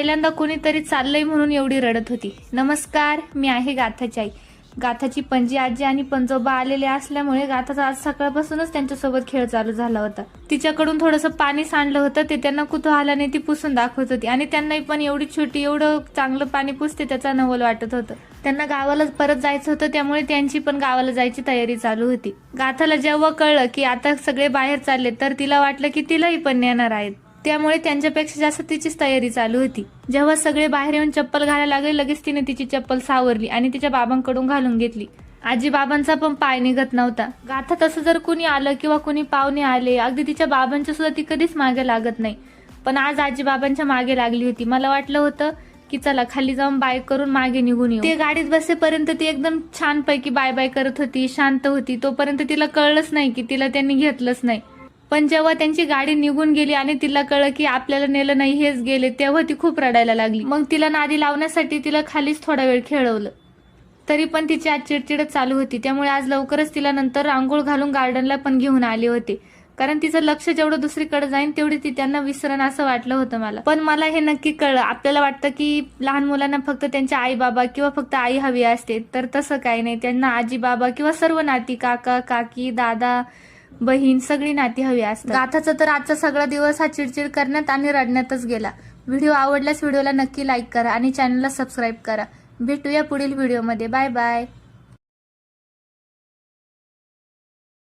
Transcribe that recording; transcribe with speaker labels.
Speaker 1: पहिल्यांदा कोणीतरी चाललंय म्हणून एवढी रडत होती. नमस्कार, मी आहे गाथाची आई. गाथाची पणजी आजी आणि पंजोबा आलेले असल्यामुळे गाथाचा आज सकाळपासूनच त्यांच्यासोबत खेळ चालू झाला होता. तिच्याकडून थोडंसं पाणी सांडलं होतं, ते त्यांना कुतूहलाने ती पुसून दाखवत होती आणि त्यांनाही पण एवढी छोटी एवढं चांगलं पाणी पुसते त्याचा नवल वाटत होतं. त्यांना गावाला परत जायचं होतं, त्यामुळे त्यांची पण गावाला जायची तयारी चालू होती. गाथाला जेव्हा कळलं की आता सगळे बाहेर चालले तर तिला वाटलं की तिलाही पण नेणार आहेत, त्यामुळे त्यांच्यापेक्षा जास्त तिचीच तयारी चालू होती. जेव्हा सगळे बाहेर येऊन चप्पल घालायला लागले, लगेच तिने तिची चप्पल सावरली आणि तिच्या बाबांकडून घालून घेतली. आजी बाबांचा पण पाय निघत नव्हता. गाथा तसं जर कुणी आलं किंवा कुणी पाहुणे आले, अगदी तिच्या बाबांच्या सुद्धा ती कधीच मागे लागत नाही, पण आज आजी बाबांच्या मागे लागली होती. मला वाटलं होतं की चला खाली जाऊन बाय करून मागे निघून येऊ. ते गाडीत बसेपर्यंत ती एकदम छान पैकी बाय बाय करत होती, शांत होती. तोपर्यंत तिला कळलंच नाही की तिला त्यांनी घेतलंच नाही. पण जेव्हा त्यांची गाडी निघून गेली आणि तिला कळलं की आपल्याला नेलं नाही, हेच गेले, तेव्हा ती खूप रडायला लागली. मग तिला नादी लावण्यासाठी तिला खालीच थोडा वेळ खेळवलं, तरी पण तिची आज चिडचिडच चालू होती. त्यामुळे आज लवकरच तिला नंतर आंघोळ घालून गार्डनला पण घेऊन आले होते, कारण तिचं लक्ष जेवढं दुसरीकडे जाईन तेवढी ती त्यांना विसरण असं वाटलं होतं मला. पण मला हे नक्की कळलं, आपल्याला वाटतं की लहान मुलांना फक्त त्यांच्या आई बाबा किंवा फक्त आई हवी असते, तर तसं काही नाही. त्यांना आजी बाबा किंवा सर्व नाती, काका काकी दादा बहीण सगळी नाती हवी असतात. गाथाचा तर आजचा सगळा दिवस हा चिडचिड करण्यात आणि रडण्यातच गेला. व्हिडिओ आवडल्यास व्हिडिओला नक्की लाईक करा आणि चॅनलला सबस्क्राईब करा. भेटूया पुढील व्हिडिओमध्ये. Bye bye.